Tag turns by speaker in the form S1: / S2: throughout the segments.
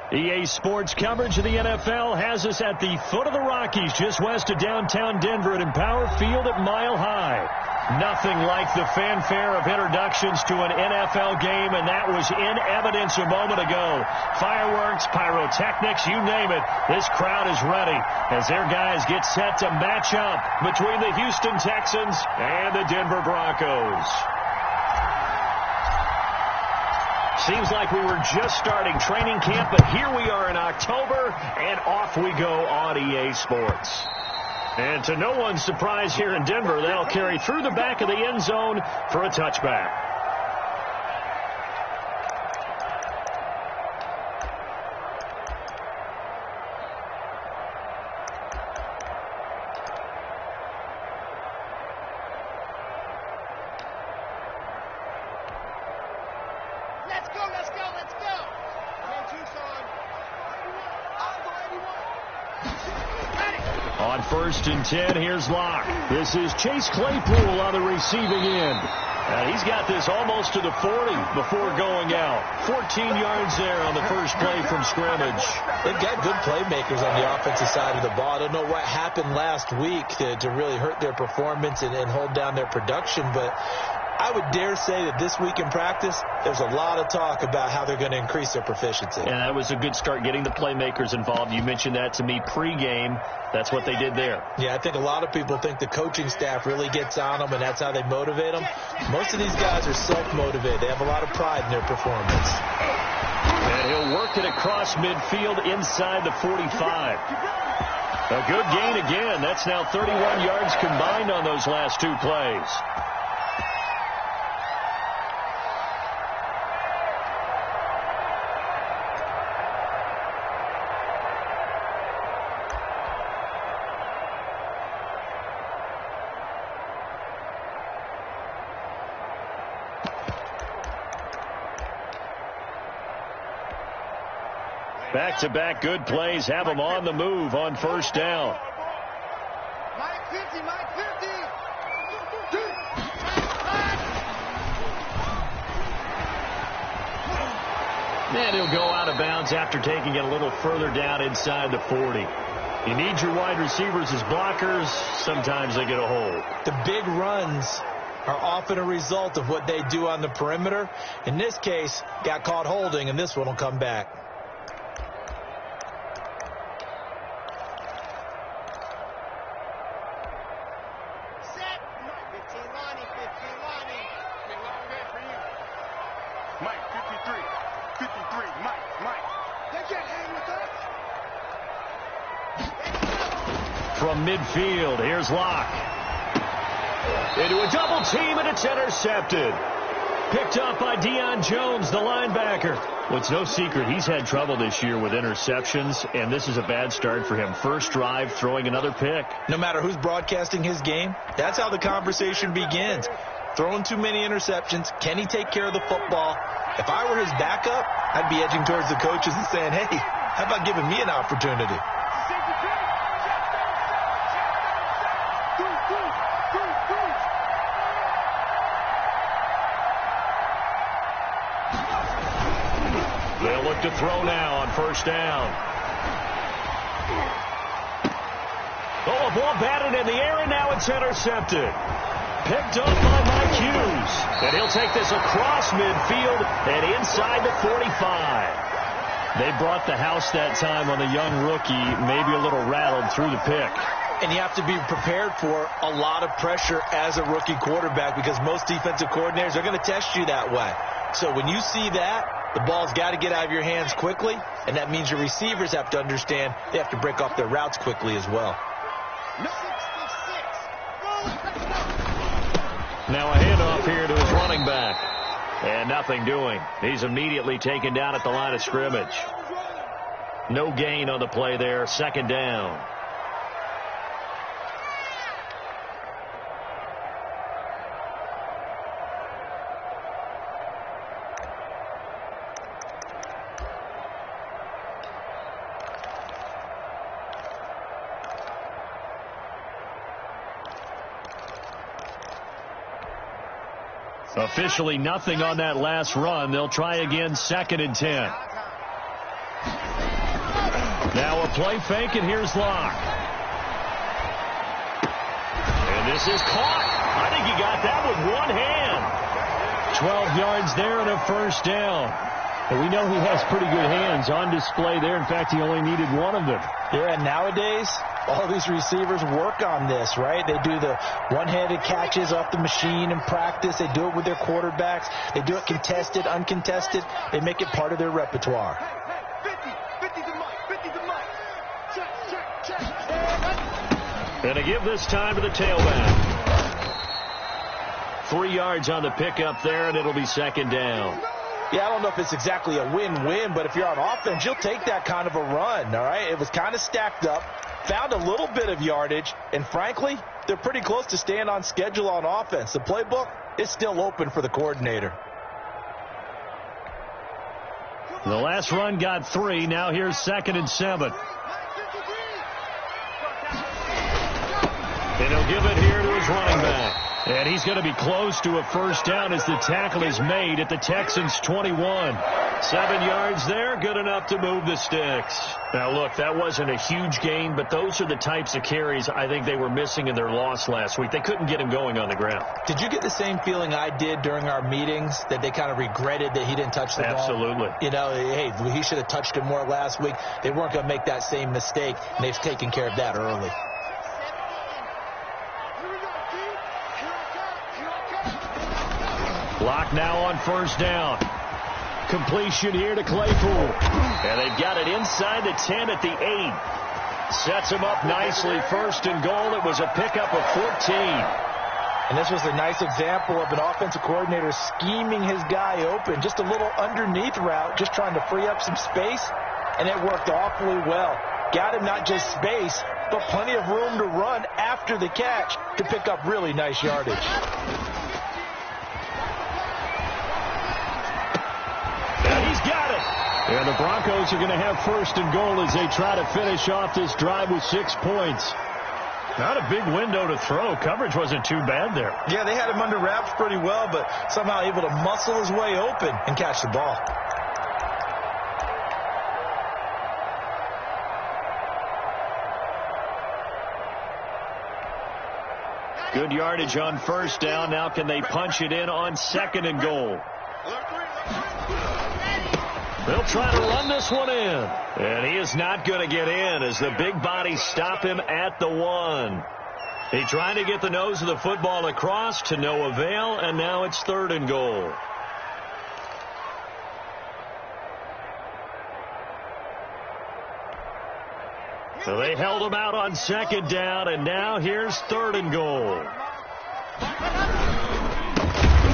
S1: EA Sports coverage of the NFL has us at the foot of the Rockies, just west of downtown Denver at Empower Field at Mile High. Nothing like the fanfare of introductions to an NFL game, and that was in evidence a moment ago. Fireworks, pyrotechnics, you name it. This crowd is ready as their guys get set to match up between the Houston Texans and the Denver Broncos. Seems like we were just starting training camp, but here we are in October, and off we go on EA Sports. And to no one's surprise here in Denver, they'll carry through the back of the end zone for a touchback. On 1st and 10, here's Locke. This is Chase Claypool on the receiving end. He's got this almost to the 40 before going out. 14 yards there on the first play from scrimmage.
S2: They've got good playmakers on the offensive side of the ball. I don't know what happened last week to really hurt their performance and hold down their production, but I would dare say that this week in practice, there's a lot of talk about how they're going to increase their proficiency.
S1: And that was a good start, getting the playmakers involved. You mentioned that to me pregame. That's what they did there.
S2: Yeah, I think a lot of people think the coaching staff really gets on them, and that's how they motivate them. Most of these guys are self-motivated. They have a lot of pride in their performance.
S1: And he'll work it across midfield inside the 45. A good gain again. That's now 31 yards combined on those last two plays. Back-to-back good plays have them on the move on first down.
S3: Mike 50, Mike 50.
S1: And he'll go out of bounds after taking it a little further down inside the 40. You need your wide receivers as blockers. Sometimes they get a hold.
S2: The big runs are often a result of what they do on the perimeter. In this case, got caught holding, and this one will come back.
S1: From midfield, here's Locke. Into a double team, and it's intercepted. Picked up by Deion Jones, the linebacker. Well, it's no secret he's had trouble this year with interceptions, and this is a bad start for him. First drive, throwing another pick.
S2: No matter who's broadcasting his game, that's how the conversation begins. Throwing too many interceptions. Can he take care of the football? If I were his backup, I'd be edging towards the coaches and saying, hey, how about giving me an opportunity?
S1: They'll look to throw now on first down. Oh, a ball batted in the air, and now it's intercepted. Picked up by Mike Hughes. And he'll take this across midfield and inside the 45. They brought the house that time on the young rookie, maybe a little rattled through the pick.
S2: And you have to be prepared for a lot of pressure as a rookie quarterback because most defensive coordinators are going to test you that way. So when you see that, the ball's got to get out of your hands quickly, and that means your receivers have to understand they have to break off their routes quickly as well.
S1: Now a handoff here to his running back. And nothing doing. He's immediately taken down at the line of scrimmage. No gain on the play there. Second down. Officially nothing on that last run. They'll try again, 2nd and 10. Now a play fake, and here's Locke. And this is caught. I think he got that with one hand. 12 yards there and a first down. And we know he has pretty good hands on display there. In fact, he only needed one of them.
S2: Yeah, nowadays, all these receivers work on this, right? They do the one-handed catches off the machine in practice. They do it with their quarterbacks. They do it contested, uncontested. They make it part of their repertoire.
S3: 50 to Mike. 50 to Mike. Check.
S1: And to give this time to the tailback. 3 yards on the pickup there, and it'll be second down.
S2: Yeah, I don't know if it's exactly a win-win, but if you're on offense, you'll take that kind of a run, all right? It was kind of stacked up, found a little bit of yardage, and frankly, they're pretty close to staying on schedule on offense. The playbook is still open for the coordinator.
S1: The last run got 3. Now here's 2nd and 7. And he'll give it here to his running back. And he's going to be close to a first down as the tackle is made at the Texans' 21. 7 yards there, good enough to move the sticks. Now, look, that wasn't a huge gain, but those are the types of carries I think they were missing in their loss last week. They couldn't get him going on the ground.
S2: Did you get the same feeling I did during our meetings, that they kind of regretted that he didn't touch the ball?
S1: Absolutely.
S2: You know, hey, he should have touched it more last week. They weren't going to make that same mistake, and they've taken care of that early.
S1: Clock now on first down. Completion here to Claypool. And they've got it inside the 10 at the 8. Sets him up nicely. First and goal. It was a pickup of 14.
S2: And this was a nice example of an offensive coordinator scheming his guy open. Just a little underneath route, just trying to free up some space. And it worked awfully well. Got him not just space, but plenty of room to run after the catch to pick up really nice yardage.
S1: And the Broncos are going to have first and goal as they try to finish off this drive with 6 points. Not a big window to throw. Coverage wasn't too bad there.
S2: Yeah, they had him under wraps pretty well, but somehow able to muscle his way open and catch the ball.
S1: Good yardage on first down. Now can they punch it in on 2nd and goal? They'll try to run this one in. And he is not going to get in as the big bodies stop him at the 1. He tried to get the nose of the football across to no avail, and now it's 3rd and goal. So they held him out on 2nd down, and now here's 3rd and goal.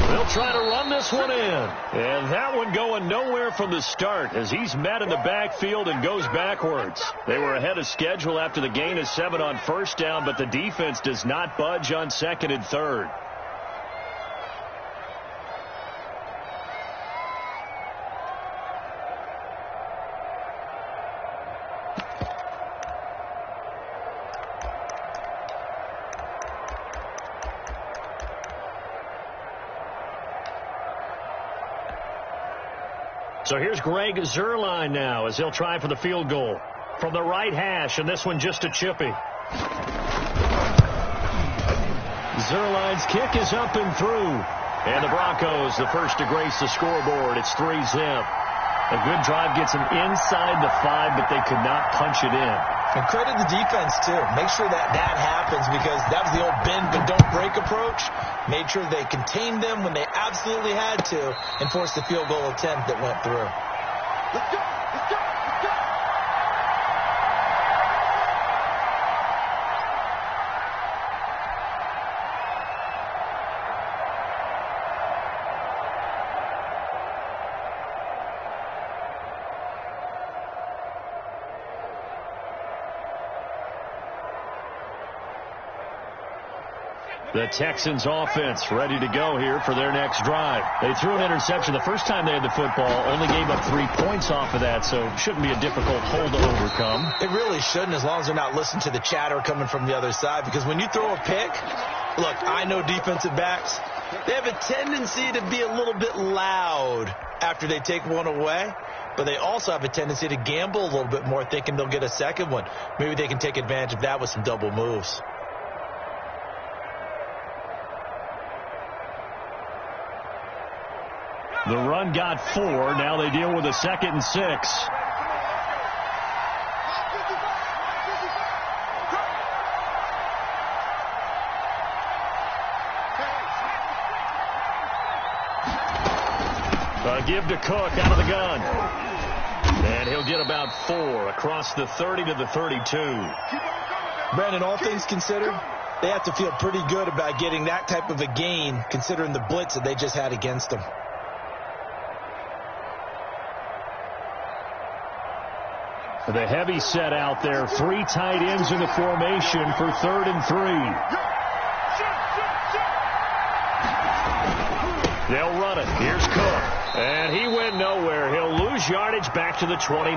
S1: They'll try to run this one in. And that one going nowhere from the start as he's met in the backfield and goes backwards. They were ahead of schedule after the gain of 7 on first down, but the defense does not budge on 2nd and 3rd. So here's Greg Zuerlein now as he'll try for the field goal from the right hash, and this one just a chippy. Zuerlein's kick is up and through. And the Broncos, the first to grace the scoreboard. It's 3-zip. A good drive gets them inside the 5, but they could not punch it in.
S2: And credit the defense, too. Make sure that happens because that was the old bend but don't break approach. Made sure they contained them when they absolutely had to and forced the field goal attempt that went through.
S3: Let's go. Let's go. Let's go.
S1: The Texans offense ready to go here for their next drive. They threw an interception the first time they had the football, only gave up 3 points off of that, so it shouldn't be a difficult hole to overcome.
S2: It really shouldn't, as long as they're not listening to the chatter coming from the other side, because when you throw a pick, look, I know defensive backs, they have a tendency to be a little bit loud after they take one away. but they also have a tendency to gamble a little bit more, thinking they'll get a second one. Maybe they can take advantage of that with some double moves.
S1: The run got 4. Now they deal with a 2nd and 6. Give to Cook out of the gun. And he'll get about 4 across the 30 to the 32.
S2: Brandon, all things considered, they have to feel pretty good about getting that type of a gain, considering the blitz that they just had against them.
S1: The heavy set out there. 3 tight ends in the formation for 3rd and 3. They'll run it. Here's Cook. And he went nowhere. He'll lose yardage back to the 29.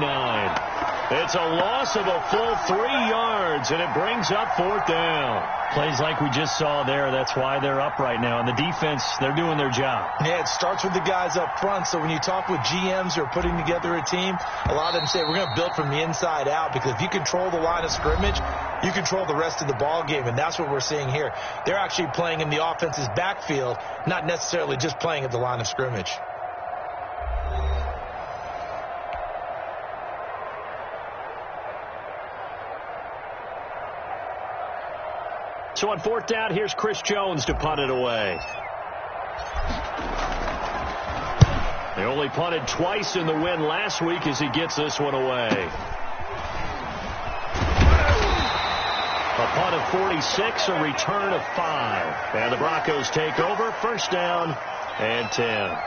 S1: It's a loss of a full 3 yards, and it brings up 4th down. Plays like we just saw there. That's why they're up right now. And the defense, they're doing their job.
S2: Yeah, it starts with the guys up front. So when you talk with GMs who are putting together a team, a lot of them say we're going to build from the inside out, because if you control the line of scrimmage, you control the rest of the ball game, and that's what we're seeing here. They're actually playing in the offense's backfield, not necessarily just playing at the line of scrimmage.
S1: So on 4th down, here's Chris Jones to punt it away. They only punted twice in the win last week as he gets this one away. A punt of 46, a return of 5. And the Broncos take over, 1st down and 10.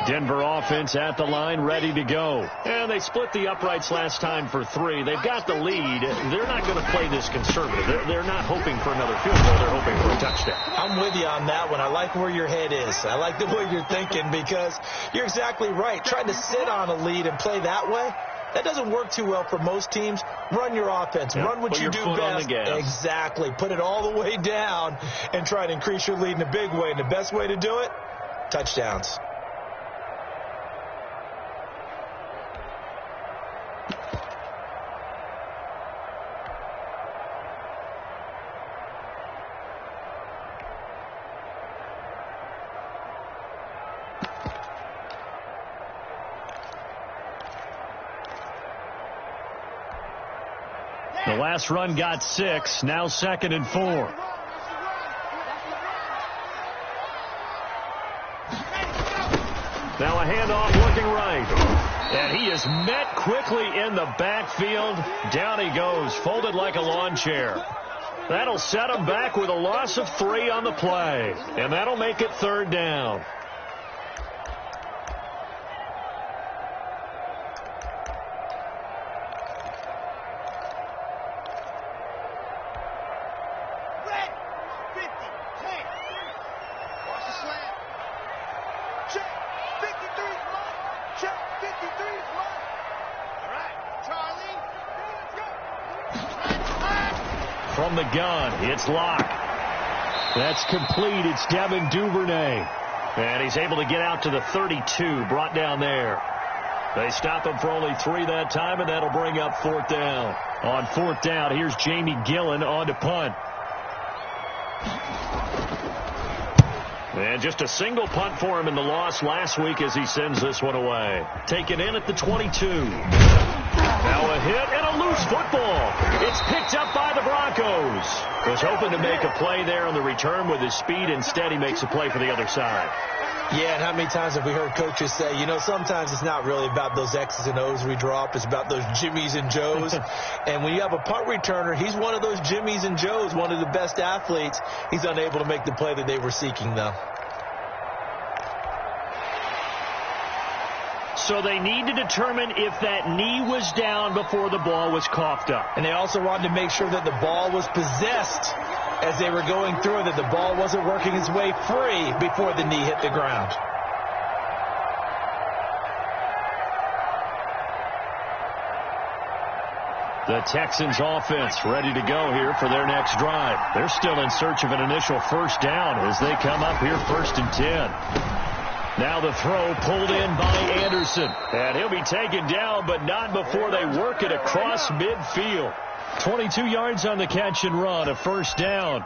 S1: Denver offense at the line, ready to go. And they split the uprights last time for 3. They've got the lead. They're not going to play this conservative. They're not hoping for another field goal. They're hoping for a touchdown.
S2: I'm with you on that one. I like where your head is. I like the way you're thinking, because you're exactly right. Trying to sit on a lead and play that way, that doesn't work too well for most teams. Run your offense. Run what you do best. Exactly. Put it all the way down and try to increase your lead in a big way. And the best way to do it, touchdowns.
S1: The last run got 6. Now 2nd and 4. Now a handoff looking right. And he is met quickly in the backfield. Down he goes, folded like a lawn chair. That'll set him back with a loss of 3 on the play. And that'll make it 3rd down. From the gun, it's Locke. That's complete. It's Devin Duvernay. And he's able to get out to the 32, brought down there. They stop him for only 3 that time, and that'll bring up 4th down. On 4th down, here's Jamie Gillen on to punt. And just a single punt for him in the loss last week as he sends this one away. Taken in at the 22. Now a hit and a loose football. It's picked up by the Broncos. Was hoping to make a play there on the return with his speed. Instead, he makes a play for the other side.
S2: Yeah, and how many times have we heard coaches say, you know, sometimes it's not really about those X's and O's we drop. It's about those Jimmies and Joes. And when you have a punt returner, he's one of those Jimmies and Joes, one of the best athletes. He's unable to make the play that they were seeking, though.
S1: So they need to determine if that knee was down before the ball was coughed up.
S2: And they also wanted to make sure that the ball was possessed as they were going through, that the ball wasn't working its way free before the knee hit the ground.
S1: The Texans offense ready to go here for their next drive. They're still in search of an initial first down as they come up here 1st and 10. Now the throw pulled in by Anderson. And he'll be taken down, but not before they work it across midfield. 22 yards on the catch and run, a first down.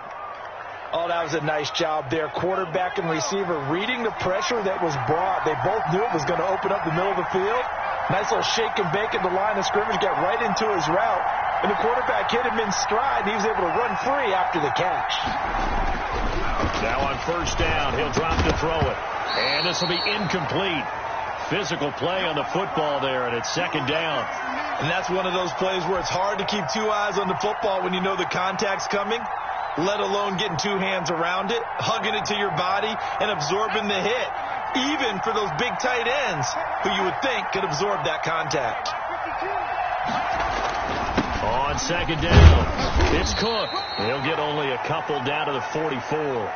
S2: Oh, that was a nice job there. Quarterback and receiver reading the pressure that was brought. They both knew it was going to open up the middle of the field. Nice little shake and bake at the line of scrimmage, got right into his route. And the quarterback hit him in stride, and he was able to run free after the catch.
S1: Now on first down, he'll drop to throw it. And this will be incomplete. Physical play on the football there, and it's 2nd down.
S2: And that's one of those plays where it's hard to keep 2 eyes on the football when you know the contact's coming, let alone getting 2 hands around it, hugging it to your body, and absorbing the hit. Even for those big tight ends who you would think could absorb that contact.
S1: On 2nd down, it's Cook. He'll get only a couple down to the 44.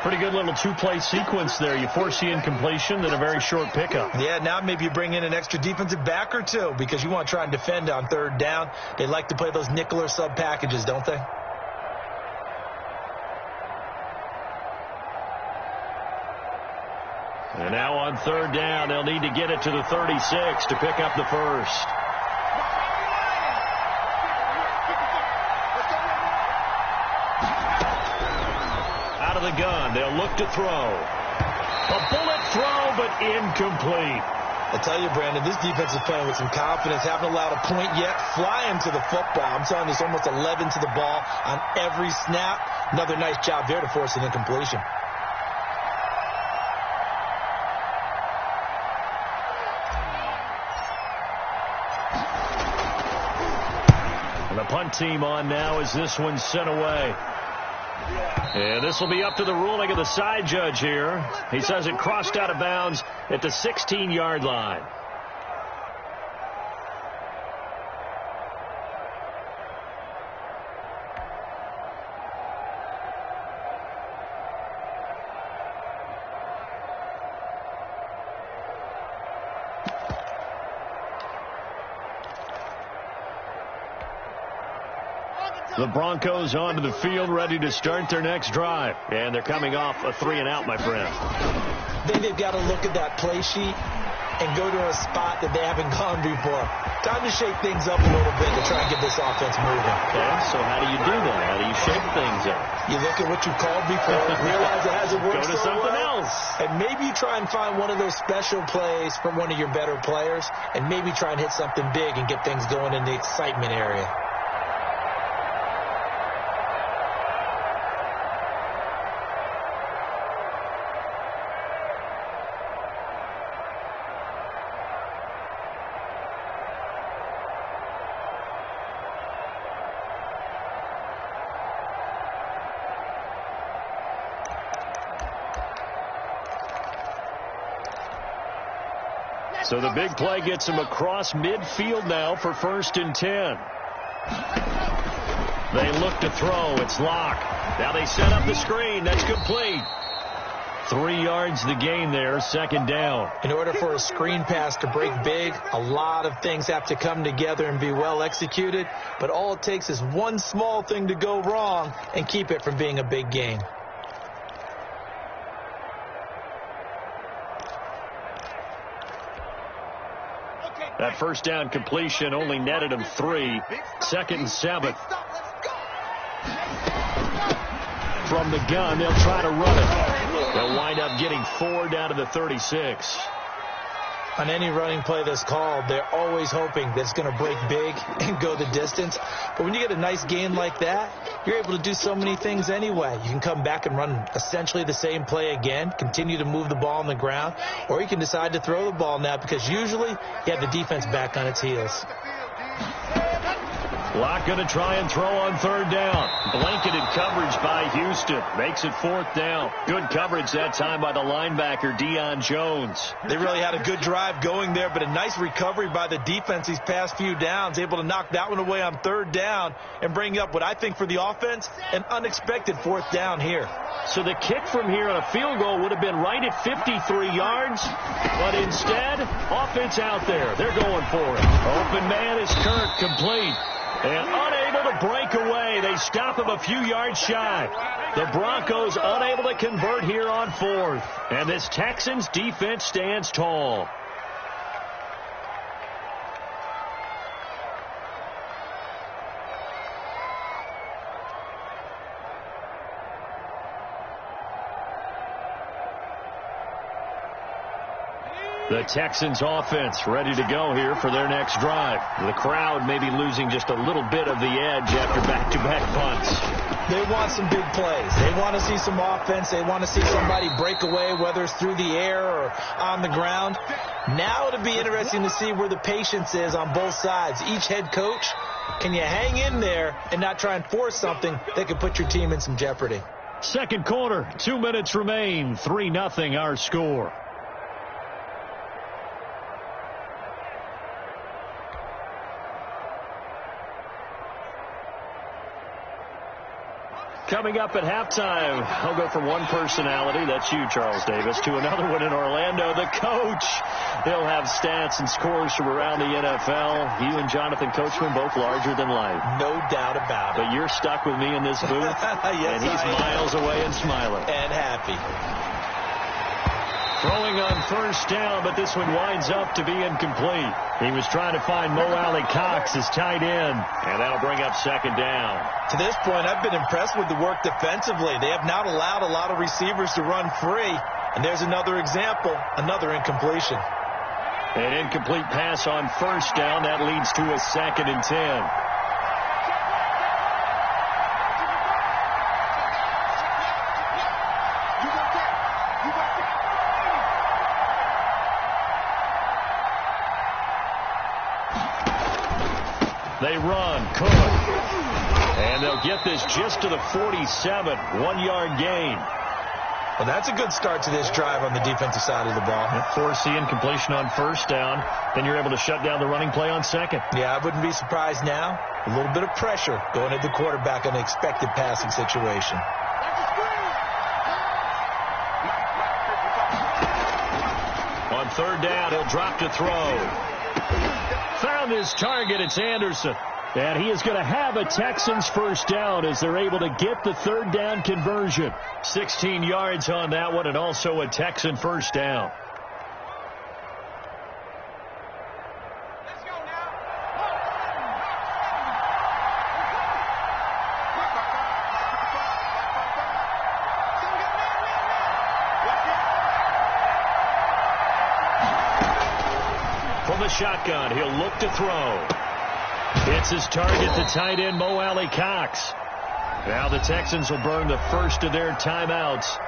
S1: Pretty good little 2-play sequence there. You force the incompletion, then a very short pickup.
S2: Yeah, now maybe you bring in an extra defensive back or 2 because you want to try and defend on 3rd down. They like to play those nickel or sub packages, don't they?
S1: And now on 3rd down, they'll need to get it to the 36 to pick up the first. Out of the gun, they'll look to throw. A bullet throw, but incomplete.
S2: I tell you, Brandon, this defense is playing with some confidence. Haven't allowed a point yet. Flying to the football. I'm telling you, it's almost 11 to the ball on every snap. Another nice job there to force an incompletion.
S1: The punt team on now as this one's sent away. And this will be up to the ruling of the side judge here. He says it crossed out of bounds at the 16-yard line. The Broncos onto the field, ready to start their next drive. And they're coming off a 3-and-out, my friend.
S2: I think they've got to look at that play sheet and go to a spot that they haven't gone before. Time to shake things up a little bit to try and get this offense moving.
S1: Okay, so how do you do that? How do you shake things up?
S2: You look at what you called before, realize it hasn't worked
S1: Go to
S2: so
S1: something
S2: well,
S1: else.
S2: and maybe you try and find one of those special plays from one of your better players, and maybe try and hit something big and get things going in the excitement area.
S1: So the big play gets him across midfield now for 1st and 10. They look to throw. It's Locke. Now they set up the screen. That's complete. 3 yards the gain there, 2nd down.
S2: In order for a screen pass to break big, a lot of things have to come together and be well executed. But all it takes is one small thing to go wrong and keep it from being a big gain.
S1: That first down completion only netted him 3. 2nd and 7. From the gun, they'll try to run it. They'll wind up getting 4 down to the 36.
S2: On any running play that's called, they're always hoping that it's going to break big and go the distance. But when you get a nice gain like that, you're able to do so many things anyway. You can come back and run essentially the same play again, continue to move the ball on the ground, or you can decide to throw the ball now because usually you have the defense back on its heels.
S1: Locke going to try and throw on third down. Blanketed coverage by Houston. Makes it fourth down. Good coverage that time by the linebacker, Deion Jones.
S2: They really had a good drive going there, but a nice recovery by the defense these past few downs. Able to knock that one away on third down and bring up what I think for the offense, an unexpected fourth down here.
S1: So the kick from here on a field goal would have been right at 53 yards, but instead, offense out there. They're going for it. Open man is Kirk, complete. And unable to break away. They stop him a few yards shy. The Broncos unable to convert here on fourth. And this Texans defense stands tall. The Texans offense ready to go here for their next drive. The crowd may be losing just a little bit of the edge after back-to-back punts.
S2: They want some big plays. They want to see some offense. They want to see somebody break away, whether it's through the air or on the ground. Now it'll be interesting to see where the patience is on both sides. Each head coach, can you hang in there and not try and force something that could put your team in some jeopardy?
S1: Second quarter, 2 minutes remain. 3-0 our score. Coming up at halftime, I'll go from one personality, that's you, Charles Davis, to another one in Orlando, the coach. He'll have stats and scores from around the NFL. You and Jonathan Coachman both larger than life.
S2: No doubt about it.
S1: But you're stuck with me in this booth,
S2: yes,
S1: and he's miles away and smiling.
S2: And happy.
S1: Throwing on first down, but this one winds up to be incomplete. He was trying to find Mo Alley Cox as tight end, and that'll bring up second down.
S2: To this point, I've been impressed with the work defensively. They have not allowed a lot of receivers to run free, and there's another example, another incompletion.
S1: An incomplete pass on first down. That leads to a 2nd and 10. They run, Cook. And they'll get this just to the 47, 1-yard gain.
S2: Well, that's a good start to this drive on the defensive side of the ball.
S1: Force the incompletion on first down. Then you're able to shut down the running play on second.
S2: Yeah, I wouldn't be surprised now. A little bit of pressure going at the quarterback on an expected passing situation.
S1: On third down, he'll drop to throw. Found his target. It's Anderson. And he is going to have a Texans first down as they're able to get the third down conversion. 16 yards on that one, and also a Texan first down.
S3: Let's go now.
S1: From the shotgun, he'll look to throw. It's his target, the tight end, Mo Alley Cox. Now the Texans will burn the first of their timeouts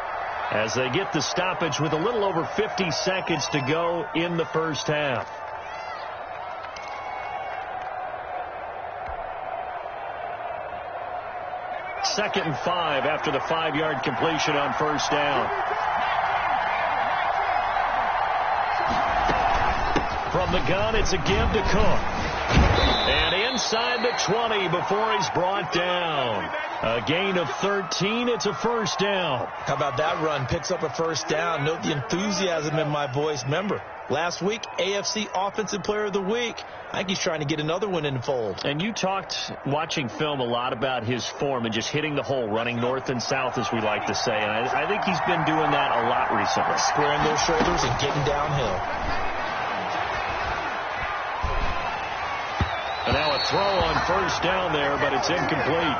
S1: as they get the stoppage with a little over 50 seconds to go in the first half. Second and 5 after the 5-yard completion on first down. From the gun, it's a give to Cook. And inside the 20 before he's brought down. A gain of 13. It's a first down.
S2: How about that run? Picks up a first down. Note the enthusiasm in my voice. Remember, last week, AFC Offensive Player of the Week. I think he's trying to get another one in the fold.
S1: And you talked, watching film, a lot about his form and just hitting the hole, running north and south, as we like to say. And I think he's been doing that a lot recently.
S2: Squaring those shoulders and getting downhill.
S1: And now a throw on first down there, but it's incomplete.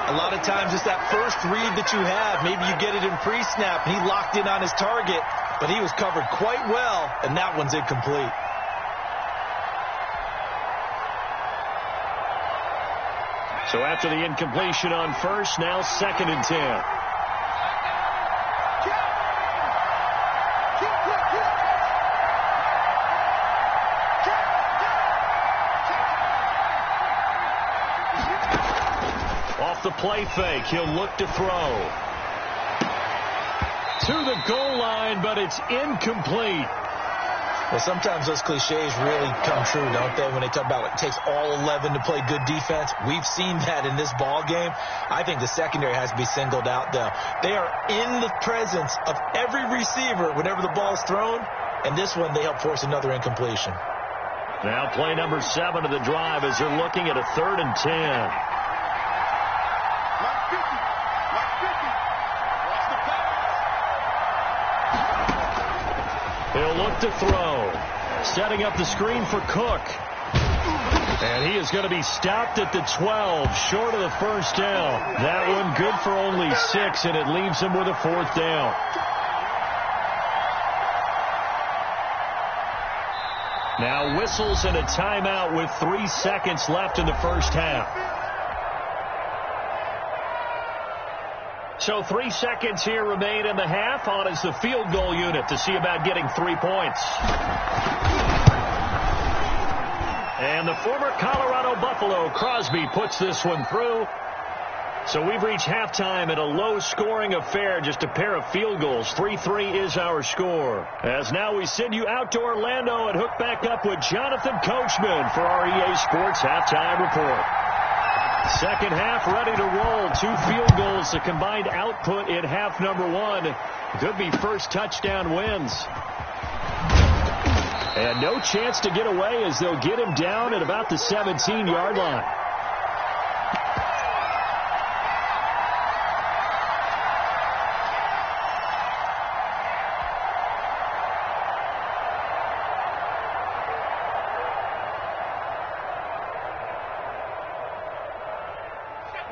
S2: A lot of times it's that first read that you have. Maybe you get it in pre-snap, and he locked in on his target, but he was covered quite well, and that one's incomplete.
S1: So after the incompletion on first, now 2nd and 10. the play fake. He'll look to throw. To the goal line, but it's incomplete.
S2: Well, sometimes those cliches really come true, don't they, when they talk about it takes all 11 to play good defense. We've seen that in this ball game. I think the secondary has to be singled out, though. They are in the presence of every receiver whenever the ball's thrown, and this one they help force another incompletion.
S1: Now play number 7 of the drive as they're looking at a 3rd and 10. He'll look to throw. Setting up the screen for Cook. And he is going to be stopped at the 12, short of the first down. That one good for only 6, and it leaves him with a 4th down. Now whistles and a timeout with 3 seconds left in the first half. So 3 seconds here remain in the half. On is the field goal unit to see about getting 3 points. And the former Colorado Buffalo, Crosby, puts this one through. So we've reached halftime in a low-scoring affair, just a pair of field goals. 3-3 is our score. As now we send you out to Orlando and hook back up with Jonathan Coachman for our EA Sports Halftime Report. Second half ready to roll. 2 field goals, the combined output in half number 1. Could be first touchdown wins. And no chance to get away as they'll get him down at about the 17-yard line.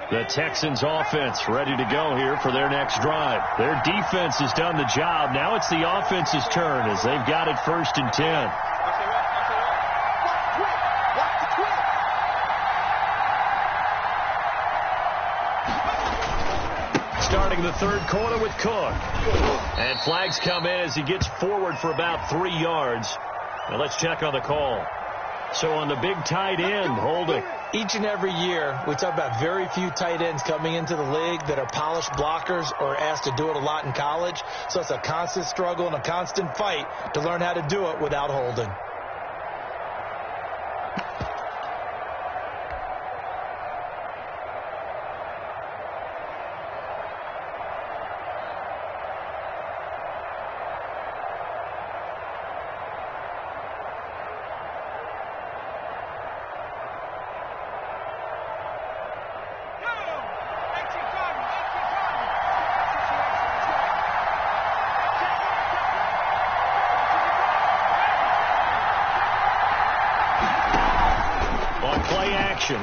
S1: The Texans offense ready to go here for their next drive. Their defense has done the job. Now it's the offense's turn as they've got it 1st and 10. Starting the 3rd quarter with Cook. And flags come in as he gets forward for about 3 yards. Now let's check on the call. So on the big tight end, holding.
S2: Each and every year, we talk about very few tight ends coming into the league that are polished blockers or asked to do it a lot in college. So it's a constant struggle and a constant fight to learn how to do it without holding.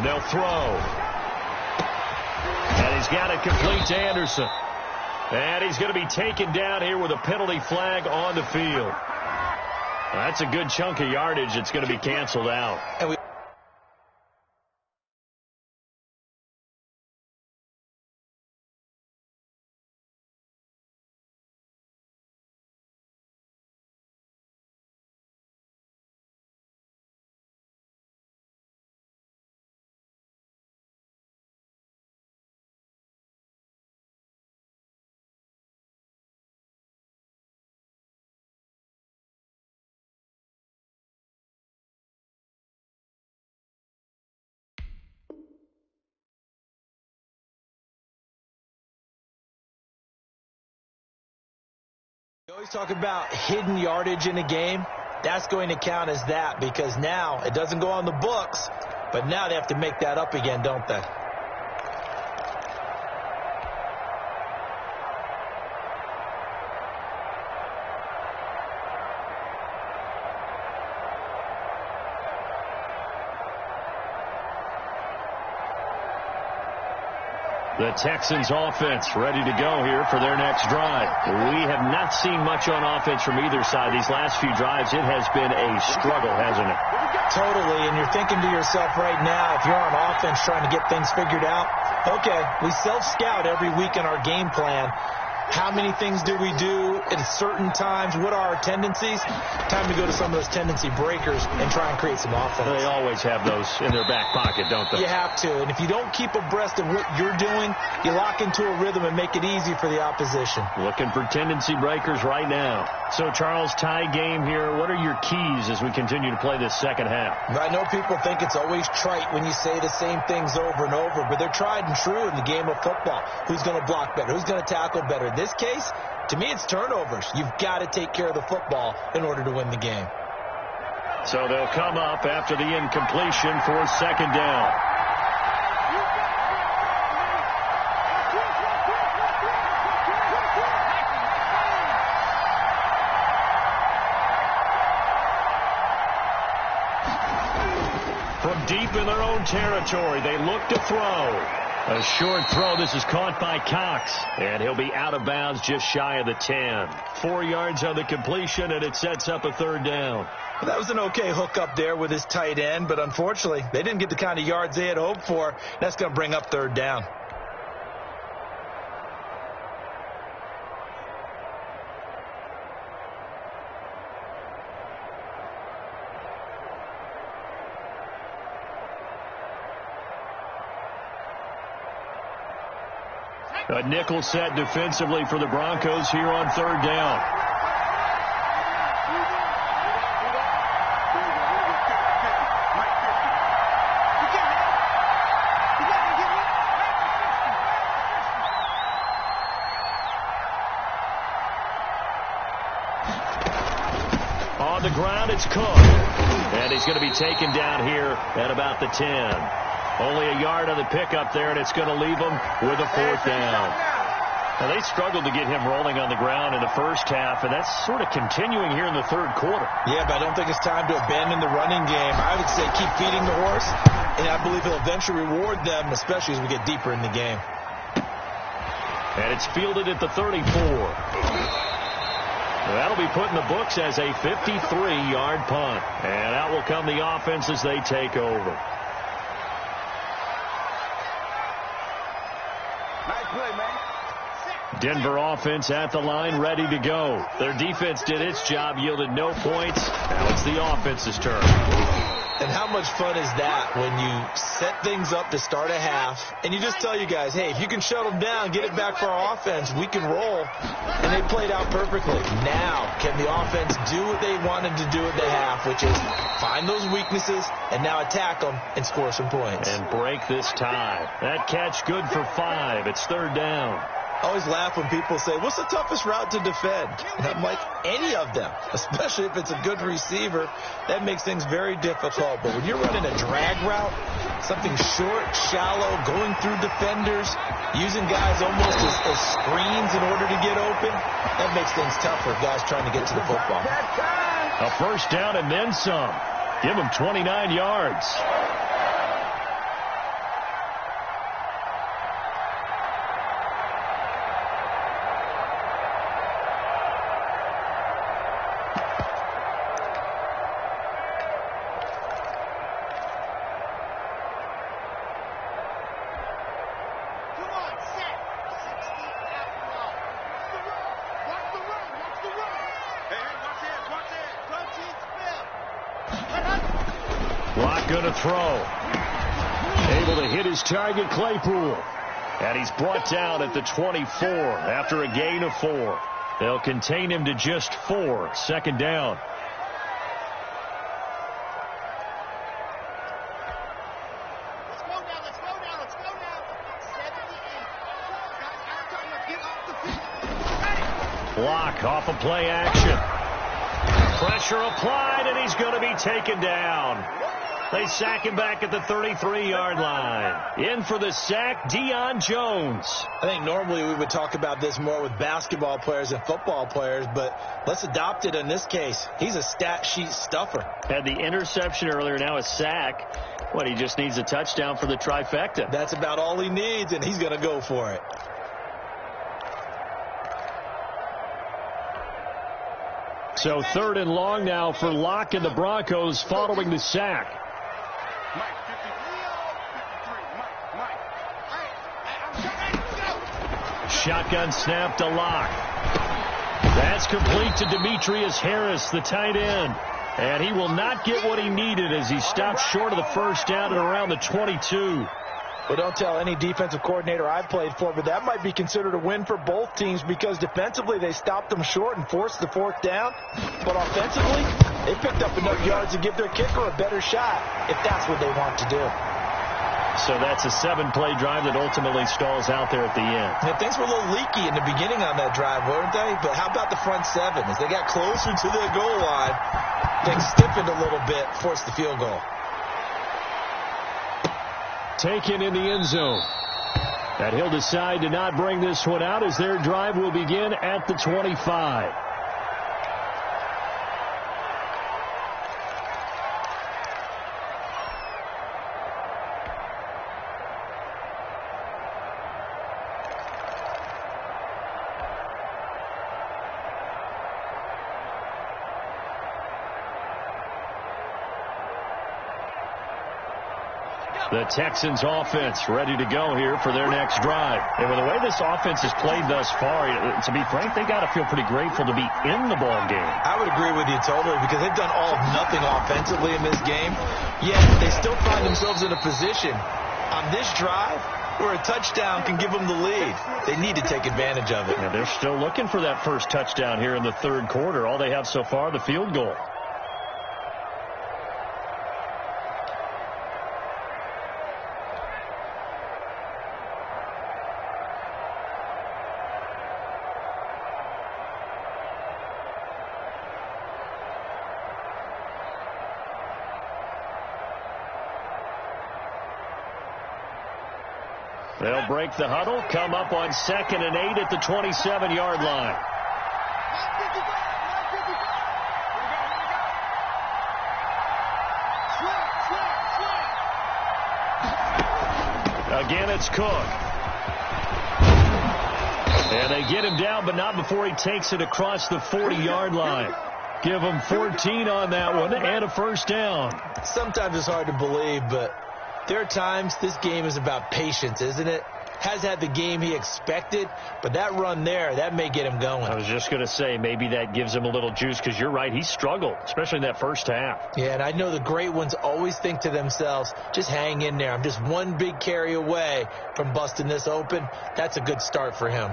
S1: They'll throw. And he's got it complete to Anderson. And he's going to be taken down here with a penalty flag on the field. That's a good chunk of yardage. It's going to be canceled out. We always talk about hidden yardage in a game. That's going to count as that because now it doesn't go on the books, but now they have to make that up again, don't they? The Texans offense ready to go here for their next drive. We have not seen much on offense from either side. These last few drives, it has been a struggle, hasn't it?
S2: Totally, and you're thinking to yourself right now, if you're on offense trying to get things figured out, okay, we self-scout every week in our game plan. How many things do we do at certain times? What are our tendencies? Time to go to some of those tendency breakers and try and create some offense.
S1: They always have those in their back pocket, don't they?
S2: You have to. And if you don't keep abreast of what you're doing, you lock into a rhythm and make it easy for the opposition.
S1: Looking for tendency breakers right now. So, Charles, tie game here. What are your keys as we continue to play this second half?
S2: I know people think it's always trite when you say the same things over and over, but they're tried and true in the game of football. Who's going to block better? Who's going to tackle better? In this case, to me, it's turnovers. You've got to take care of the football in order to win the game.
S1: So they'll come up after the incompletion for second down. From deep in their own territory, they look to throw. A short throw. This is caught by Cox, and he'll be out of bounds just shy of the 10. 4 yards on the completion, and it sets up a third down.
S2: Well, that was an okay hook up there with his tight end, but unfortunately, they didn't get the kind of yards they had hoped for. That's going to bring up third down.
S1: A nickel set defensively for the Broncos here on third down. On the ground, it's Cook. And he's going to be taken down here at about the 10. Only a yard on the pickup there, and it's going to leave them with a fourth down. Now, they struggled to get him rolling on the ground in the first half, and that's sort of continuing here in the third quarter.
S2: Yeah, but I don't think it's time to abandon the running game. I would say keep feeding the horse, and I believe he'll eventually reward them, especially as we get deeper in the game.
S1: And it's fielded at the 34. That'll be put in the books as a 53-yard punt. And out will come the offense as they take over. Denver offense at the line, ready to go. Their defense did its job, yielded no points. Now it's the offense's turn.
S2: And how much fun is that when you set things up to start a half, and you just tell you guys, hey, if you can shut them down, get it back for our offense, we can roll. And they played out perfectly. Now, can the offense do what they wanted to do at the half, which is find those weaknesses and now attack them and score some points.
S1: And break this tie. That catch good for 5. It's third down.
S2: I always laugh when people say, what's the toughest route to defend? And I'm like, any of them, especially if it's a good receiver. That makes things very difficult. But when you're running a drag route, something short, shallow, going through defenders, using guys almost as screens in order to get open, that makes things tough for guys trying to get to the football.
S1: A first down and then some. Give them 29 yards. Going to throw. Able to hit his target, Claypool. And he's brought down at the 24 after a gain of 4. They'll contain him to just 4. Second down.
S3: Let's go now. Let's go now. Let's go now. 78.
S1: Block off of play action. Pressure applied, and he's going to be taken down. They sack him back at the 33-yard line. In for the sack, Deion Jones.
S2: I think normally we would talk about this more with basketball players and football players, but let's adopt it in this case. He's a stat sheet stuffer.
S1: Had the interception earlier, now a sack. What, he just needs a touchdown for the trifecta.
S2: That's about all he needs, and he's going to go for it.
S1: So third and long now for Locke and the Broncos following the sack. shotgun snap to Locke. That's complete to Demetrius Harris, the tight end. And he will not get what he needed as he stopped short of the first down at around the 22.
S2: Well, don't tell any defensive coordinator I've played for, but that might be considered a win for both teams because defensively they stopped them short and forced the fourth down. But offensively, they picked up enough yards to give their kicker a better shot if that's what they want to do.
S1: So that's a 7-play drive that ultimately stalls out there at the end.
S2: Yeah, things were a little leaky in the beginning on that drive, weren't they? But how about the front seven? As they got closer to the goal line, things stiffened a little bit, forced the field goal.
S1: Taken in the end zone. And he'll decide to not bring this one out as their drive will begin at the 25. The Texans offense ready to go here for their next drive. And with the way this offense has played thus far, to be frank, they got to feel pretty grateful to be in the ball game.
S2: I would agree with you totally because they've done all of nothing offensively in this game. Yet they still find themselves in a position on this drive where a touchdown can give them the lead. They need to take advantage of it.
S1: Yeah, they're still looking for that first touchdown here in the third quarter. All they have so far, the field goal. They'll break the huddle, come up on 2nd and 8 at the 27-yard line. Again, it's Cook. And they get him down, but not before he takes it across the 40-yard line. Give him 14 on that one and a first down.
S2: Sometimes it's hard to believe, but there are times this game is about patience, isn't it? Has had the game he expected, but that run there, that may get him going.
S1: I was just going to say, maybe that gives him a little juice because you're right, he struggled, especially in that first half.
S2: Yeah, and I know the great ones always think to themselves, just hang in there. I'm just one big carry away from busting this open. That's a good start for him.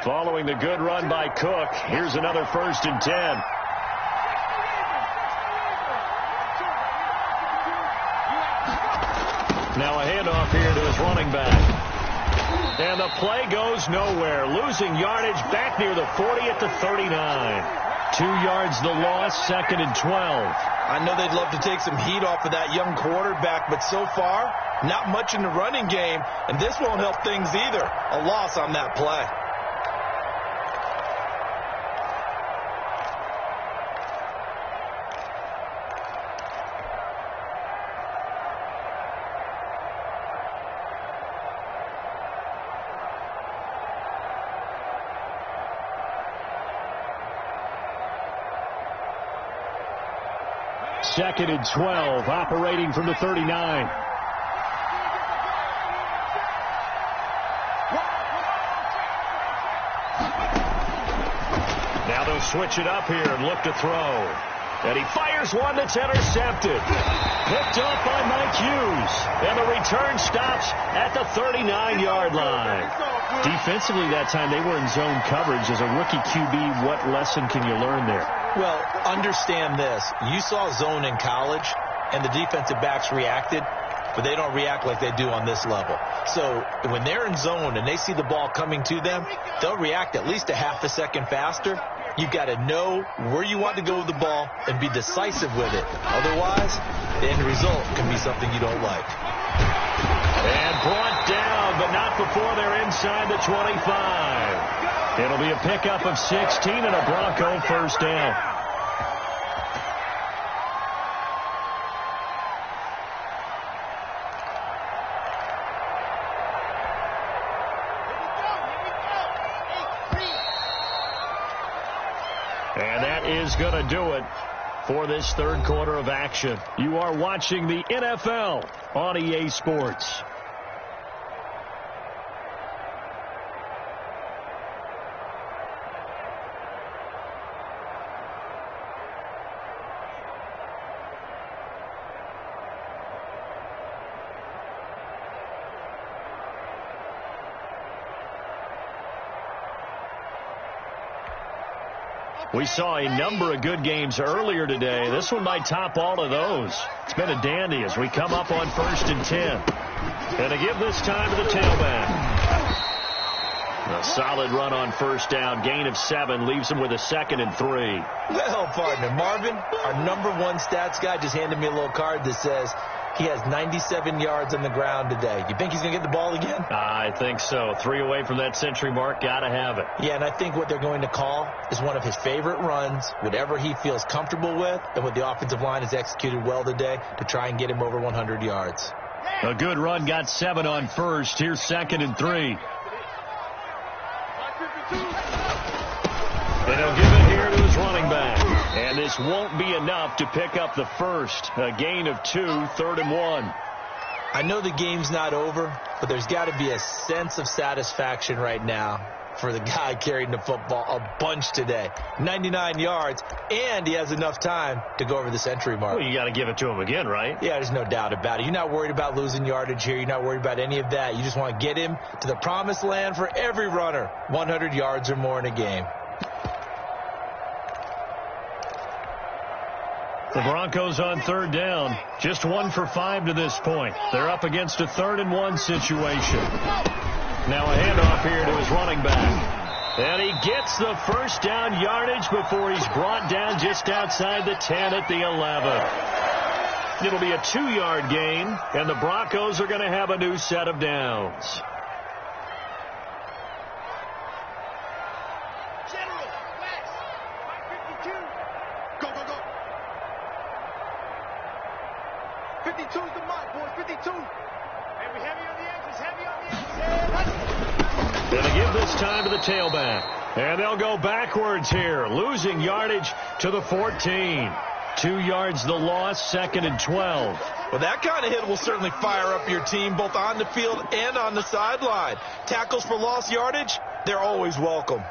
S1: Following the good run by Cook, here's another 1st and 10. Now a handoff here to his running back. And the play goes nowhere. Losing yardage back near the 40 at the 39. 2 yards the loss, 2nd and 12.
S2: I know they'd love to take some heat off of that young quarterback, but so far, not much in the running game, and this won't help things either. A loss on that play.
S1: Second and 12, operating from the 39. Now they'll switch it up here and look to throw. And he fires one that's intercepted. Picked up by Mike Hughes. And the return stops at the 39-yard line. Defensively that time, they were in zone coverage. As a rookie QB, what lesson can you learn there?
S2: Well, understand this. You saw zone in college, and the defensive backs reacted, but they don't react like they do on this level. So when they're in zone and they see the ball coming to them, they'll react at least a half a second faster. You've got to know where you want to go with the ball and be decisive with it. Otherwise, the end result can be something you don't like.
S1: And brought down, but not before they're inside the 25. It'll be a pickup of 16 and a Bronco first down. And that is going to do it for this third quarter of action. You are watching the NFL on EA Sports. We saw a number of good games earlier today. This one might top all of those. It's been a dandy as we come up on 1st and 10. And to give this time to the tailback. A solid run on 1st down. Gain of 7 leaves him with a 2nd and 3.
S2: Well, partner, Marvin, our #1 stats guy, just handed me a little card that says he has 97 yards on the ground today. You think he's going to get the ball again?
S1: I think so. 3 away from that century mark. Got to have it.
S2: Yeah, and I think what they're going to call is one of his favorite runs, whatever he feels comfortable with, and what the offensive line has executed well today to try and get him over 100 yards.
S1: A good run, got 7 on 1st. Here's 2nd and 3. And he'll give it here to his running back. And this won't be enough to pick up the first. A gain of 2, 3rd and 1.
S2: I know the game's not over, but there's got to be a sense of satisfaction right now for the guy carrying the football a bunch today. 99 yards, and he has enough time to go over the century mark.
S1: Well, you got to give it to him again, right?
S2: Yeah, there's no doubt about it. You're not worried about losing yardage here. You're not worried about any of that. You just want to get him to the promised land for every runner. 100 yards or more in a game.
S1: The Broncos on 3rd down. Just 1 for 5 to this point. They're up against a 3rd and 1 situation. Now a handoff here to his running back. And he gets the 1st down yardage before he's brought down just outside the 10 at the 11. It'll be a 2-yard gain, and the Broncos are going to have a new set of downs.
S3: General, West, 52. Go, go, go. 52's the mark, boys, 52. Hey, we heavy on the edges, heavy on the edges.
S1: Going to give this time to the tailback. And they'll go backwards here, losing yardage to the 14. 2 yards the loss, 2nd and 12.
S2: Well, that kind of hit will certainly fire up your team, both on the field and on the sideline. Tackles for lost yardage, they're always welcome.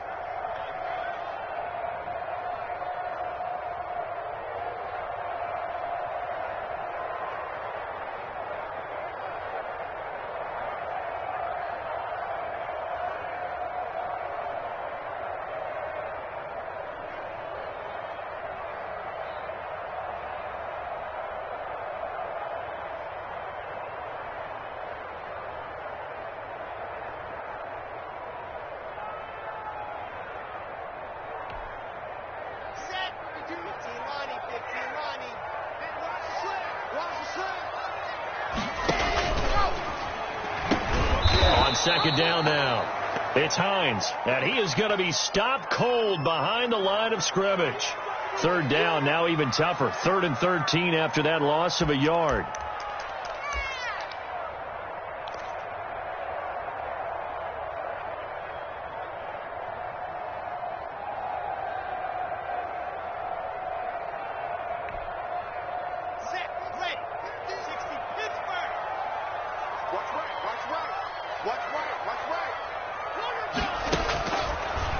S1: On 2nd down now, it's Hines, and he is going to be stopped cold behind the line of scrimmage. 3rd down, now even tougher. 3rd and 13 after that loss of a yard.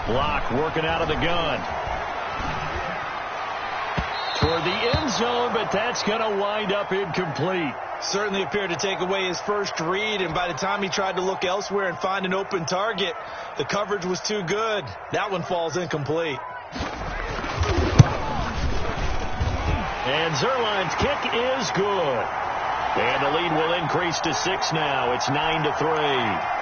S1: Block working out of the gun. Toward the end zone, but that's going to wind up incomplete.
S2: Certainly appeared to take away his first read, and by the time he tried to look elsewhere and find an open target, the coverage was too good. That one falls incomplete.
S1: And Zerline's kick is good. And the lead will increase to 6 now. It's 9-3.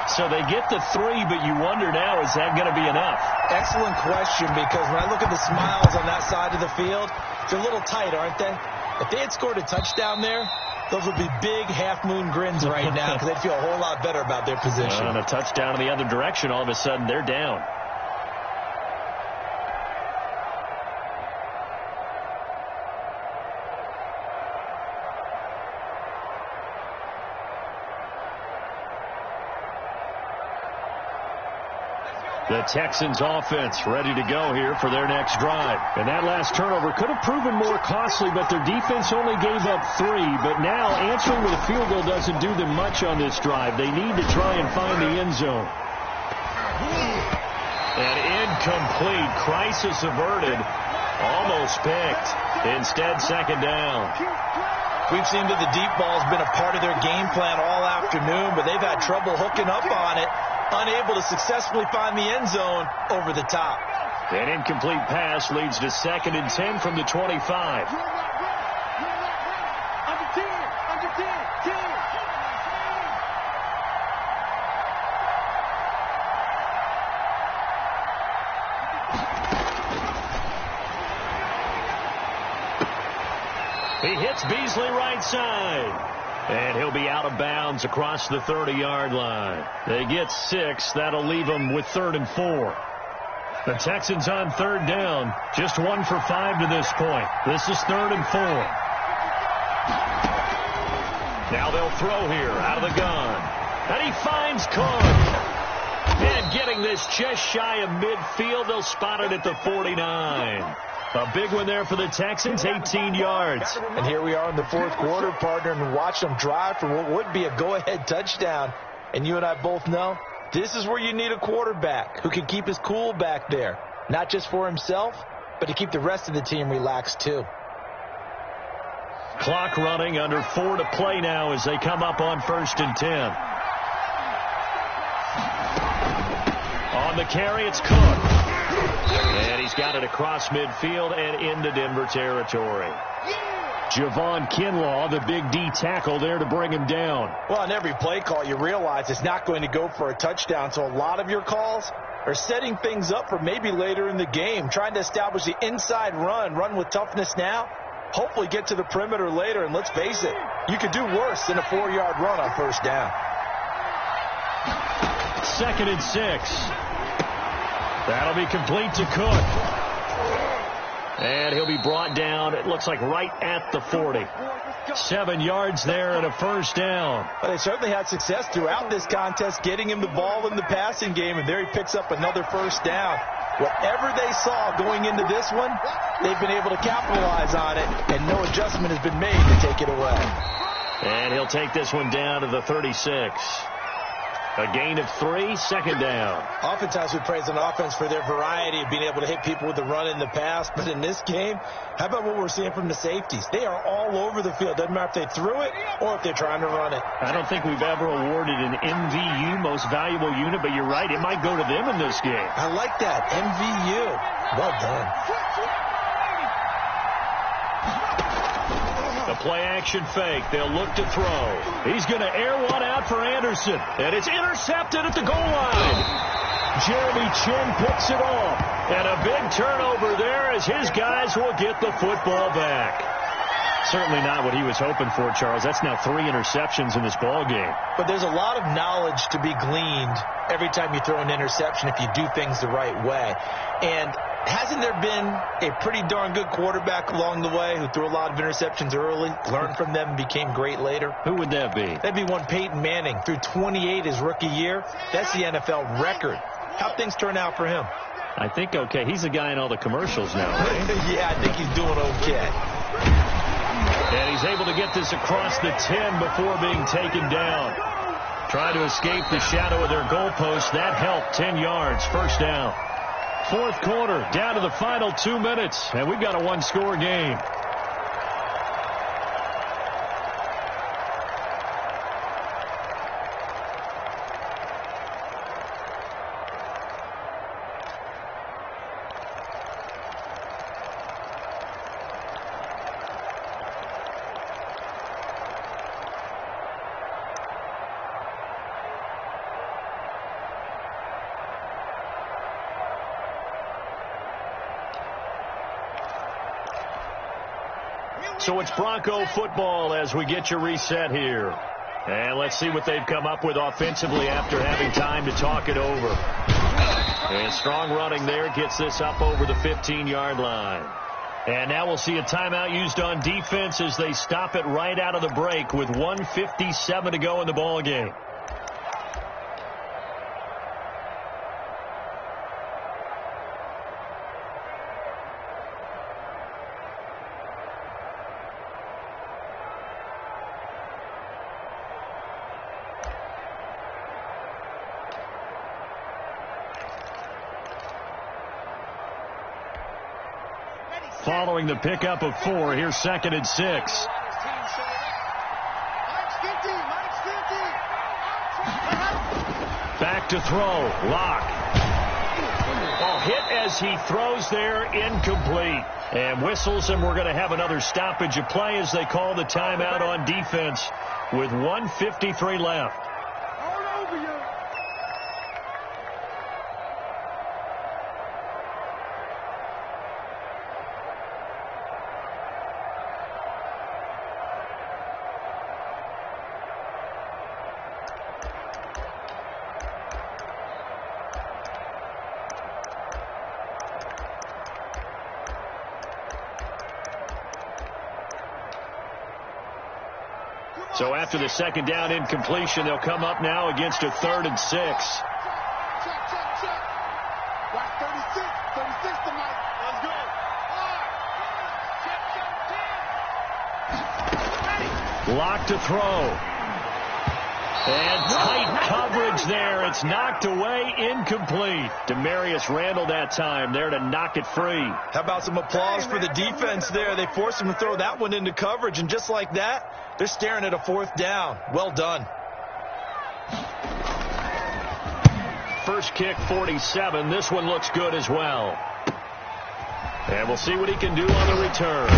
S1: So they get the 3, but you wonder now, is that going to be enough?
S2: Excellent question, because when I look at the smiles on that side of the field, they're a little tight, aren't they? If they had scored a touchdown there, those would be big half-moon grins right now because they'd feel a whole lot better about their position.
S1: On a touchdown in the other direction, all of a sudden they're down. The Texans offense ready to go here for their next drive. And that last turnover could have proven more costly, but their defense only gave up 3. But now answering with a field goal doesn't do them much on this drive. They need to try and find the end zone. And incomplete. Crisis averted. Almost picked. Instead, 2nd down.
S2: We've seen that the deep ball has been a part of their game plan all afternoon, but they've had trouble hooking up on it. Unable to successfully find the end zone over the top.
S1: An incomplete pass leads to 2nd and 10 from the 25.
S3: Under 10. Under 10. 10.
S1: He hits Beasley right side. And he'll be out of bounds across the 30-yard line. They get 6. That'll leave them with 3rd and 4. The Texans on 3rd down. Just 1 for 5 to this point. This is 3rd and 4. Now they'll throw here out of the gun. And he finds Cook. And getting this just shy of midfield, they'll spot it at the 49. A big one there for the Texans, 18 yards.
S2: And here we are in the 4th quarter, partner, and watch them drive for what would be a go-ahead touchdown. And you and I both know this is where you need a quarterback who can keep his cool back there, not just for himself, but to keep the rest of the team relaxed too.
S1: Clock running, under 4 to play now as they come up on 1st and 10. On the carry, it's Cook. And he's got it across midfield and into Denver territory. Javon Kinlaw, the big D tackle there to bring him down.
S2: Well, on every play call, you realize it's not going to go for a touchdown, so a lot of your calls are setting things up for maybe later in the game, trying to establish the inside run with toughness now, hopefully get to the perimeter later, and let's face it, you could do worse than a 4-yard run on 1st down.
S1: 2nd and 6. That'll be complete to Cook. And he'll be brought down, it looks like right at the 40. 7 yards there and a 1st down.
S2: Well, they certainly had success throughout this contest getting him the ball in the passing game, and there he picks up another 1st down. Whatever they saw going into this one, they've been able to capitalize on it, and no adjustment has been made to take it away.
S1: And he'll take this one down to the 36. A gain of 3, 2nd down.
S2: Oftentimes we praise an offense for their variety of being able to hit people with the run in the pass. But in this game, how about what we're seeing from the safeties? They are all over the field. Doesn't matter if they threw it or if they're trying to run it.
S1: I don't think we've ever awarded an MVU, most valuable unit, but you're right. It might go to them in this game.
S2: I like that. MVU. Well done.
S1: The play-action fake. They'll look to throw. He's going to air one out for Anderson. And it's intercepted at the goal line. Jeremy Chin picks it off. And a big turnover there as his guys will get the football back. Certainly not what he was hoping for, Charles. That's now 3 interceptions in this ball game.
S2: But there's a lot of knowledge to be gleaned every time you throw an interception if you do things the right way. And hasn't there been a pretty darn good quarterback along the way who threw a lot of interceptions early, learned from them, and became great later?
S1: Who would that be?
S2: That'd be one Peyton Manning. Threw 28 his rookie year. That's the NFL record. How'd things turn out for him?
S1: I think okay. He's the guy in all the commercials now, right?
S2: Yeah, I think he's doing okay.
S1: And he's able to get this across the 10 before being taken down. Trying to escape the shadow of their goalpost. That helped. 10 yards. 1st down. 4th quarter. Down to the final 2 minutes. And we've got a 1-score game. So it's Bronco football as we get you reset here. And let's see what they've come up with offensively after having time to talk it over. And strong running there gets this up over the 15-yard line. And now we'll see a timeout used on defense as they stop it right out of the break with 1:57 to go in the ball game. Following the pickup of 4, here's 2nd and 6. Back to throw. Lock. Oh, hit as he throws there, incomplete. And whistles, and we're going to have another stoppage of play as they call the timeout on defense with 1:53 left.
S3: All over you.
S1: So after the second down incompletion, they'll come up now against a 3rd and 6.
S3: Check. Watch 36. 36 tonight. Let's go. Check.
S1: Lock to throw. And tight coverage there. It's knocked away, incomplete. Demarius Randall that time there to knock it free.
S2: How about some applause for the defense there? They forced him to throw that one into coverage, and just like that, they're staring at a 4th down. Well done.
S1: First kick, 47. This one looks good as well. And we'll see what he can do on the return.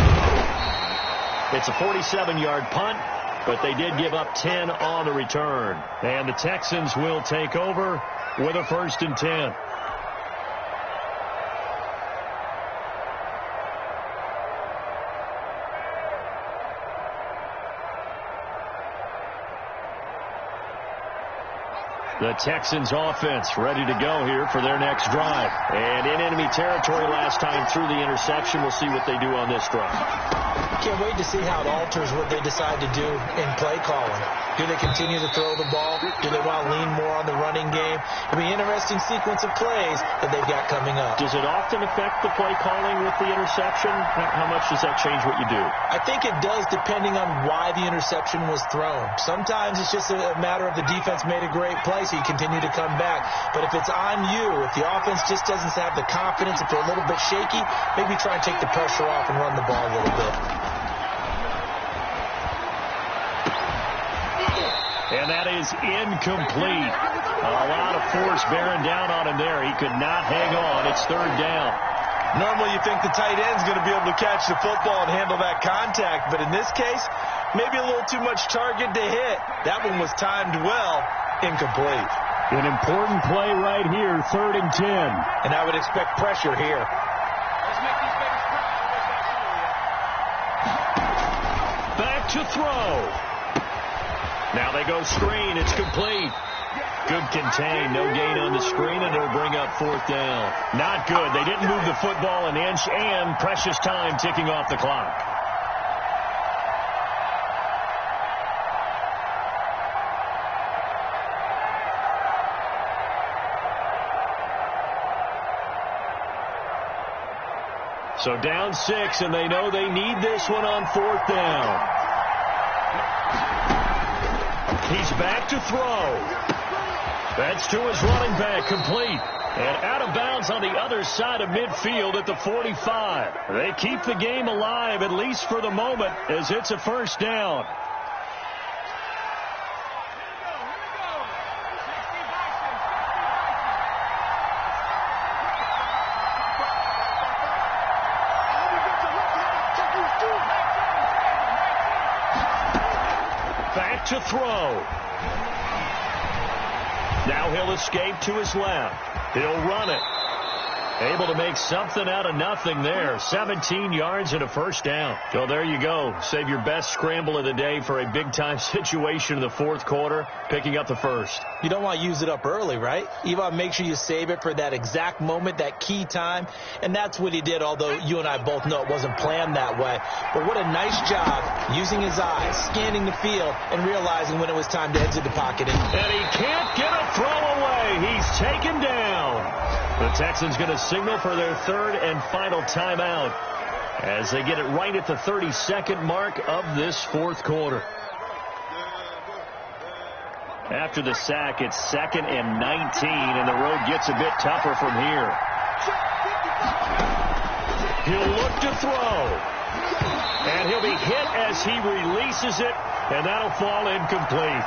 S1: It's a 47-yard punt, but they did give up 10 on the return. And the Texans will take over with a 1st and 10. The Texans offense ready to go here for their next drive. And in enemy territory last time through the interception. We'll see what they do on this drive.
S2: Can't wait to see how it alters what they decide to do in play calling. Do they continue to throw the ball? Do they want to lean more on the running game? It'll be an interesting sequence of plays that they've got coming up.
S1: Does it often affect the play calling with the interception? How much does that change what you do?
S2: I think it does, depending on why the interception was thrown. Sometimes it's just a matter of the defense made a great play, so you continue to come back. But if it's on you, if the offense just doesn't have the confidence, if they're a little bit shaky, maybe try and take the pressure off and run the ball a little bit.
S1: And that is incomplete. A lot of force bearing down on him there. He could not hang on. It's 3rd down.
S2: Normally you think the tight end's going to be able to catch the football and handle that contact, but in this case, maybe a little too much target to hit. That one was timed well. Incomplete.
S1: An important play right here, 3rd and 10.
S2: And I would expect pressure here.
S3: Let's make these babies proud.
S1: Back to throw. Now they go screen. It's complete. Good contain. No gain on the screen, and it'll bring up 4th down. Not good. They didn't move the football an inch, and precious time ticking off the clock. So down 6, and they know they need this one on 4th down. He's back to throw. That's to his running back, complete. And out of bounds on the other side of midfield at the 45. They keep the game alive, at least for the moment, as it's a 1st down. Back to throw. Now he'll escape to his left. He'll run it. Able to make something out of nothing there. 17 yards and a 1st down. So there you go. Save your best scramble of the day for a big-time situation in the 4th quarter, picking up the 1st.
S2: You don't want to use it up early, right? You want to make sure you save it for that exact moment, that key time. And that's what he did, although you and I both know it wasn't planned that way. But what a nice job using his eyes, scanning the field, and realizing when it was time to exit the pocket.
S1: And he can't get a throw away. He's taken down. The Texans going to signal for their 3rd and final timeout as they get it right at the 32nd mark of this 4th quarter. After the sack, it's 2nd and 19, and the road gets a bit tougher from here. He'll look to throw. And he'll be hit as he releases it, and that'll fall incomplete.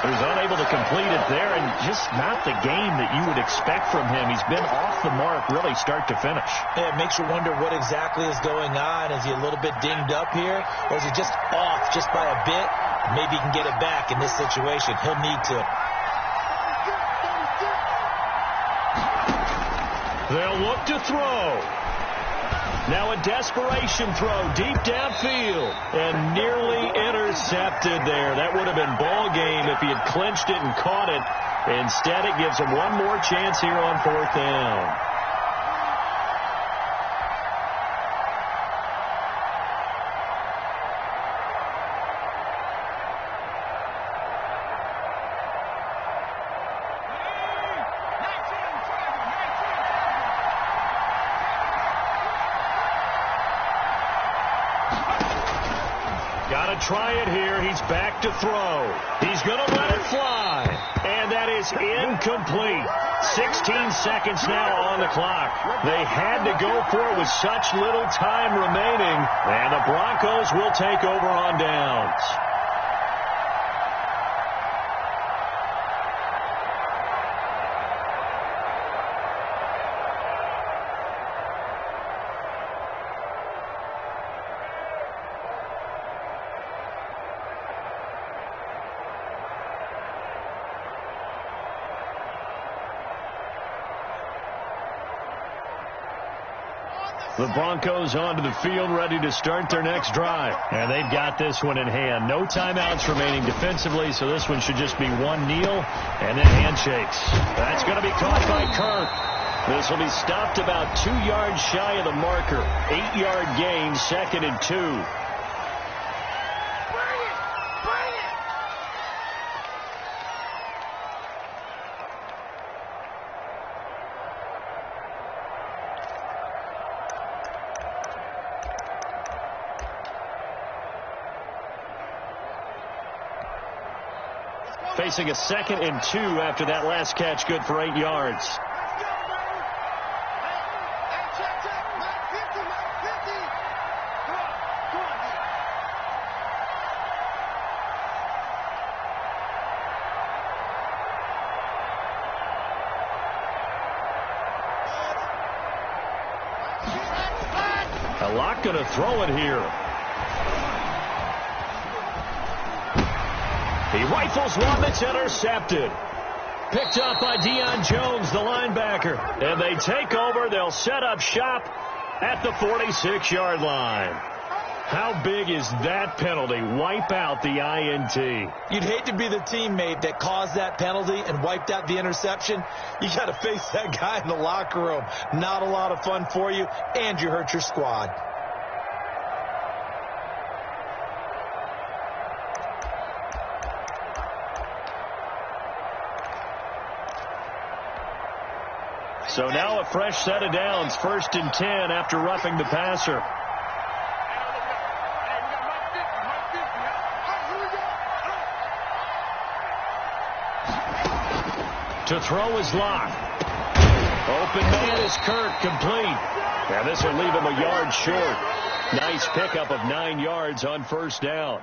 S1: He was unable to complete it there, and just not the game that you would expect from him. He's been off the mark really start to finish.
S2: Yeah, it makes you wonder what exactly is going on. Is he a little bit dinged up here, or is he just off just by a bit? Maybe he can get it back in this situation. He'll need to.
S1: They'll look to throw. Now a desperation throw deep downfield and nearly intercepted there. That would have been ball game if he had clinched it and caught it. Instead, it gives him one more chance here on 4th down. Got to try it here. He's back to throw. He's going to let it fly. And that is incomplete. 16 seconds now on the clock. They had to go for it with such little time remaining. And the Broncos will take over on downs. The Broncos onto the field, ready to start their next drive. And they've got this one in hand. No timeouts remaining defensively, so this one should just be one kneel and then handshakes. That's going to be caught by Kirk. This will be stopped about 2 yards shy of the marker. 8-yard gain, 2nd and 2. Facing a 2nd and 2 after that last catch, good for 8 yards. A lot going to throw it here. He rifles one that's intercepted. Picked up by Deion Jones, the linebacker. And they take over. They'll set up shop at the 46-yard line. How big is that penalty? Wipe out the INT.
S2: You'd hate to be the teammate that caused that penalty and wiped out the interception. You got to face that guy in the locker room. Not a lot of fun for you, and you hurt your squad.
S1: So now a fresh set of downs, 1st and 10 after roughing the passer. To throw is Locke. Open man is Kirk, complete. Now this will leave him a yard short. Nice pickup of 9 yards on 1st down.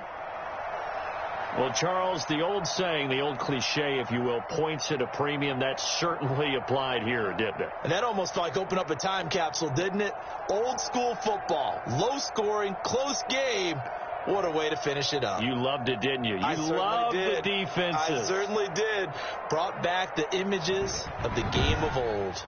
S1: Well, Charles, the old saying, the old cliche, if you will, points at a premium, that certainly applied here, didn't it?
S2: And that almost like opened up a time capsule, didn't it? Old school football, low scoring, close game. What a way to finish it up.
S1: You loved it, didn't you? You loved the defenses.
S2: I certainly did. Brought back the images of the game of old.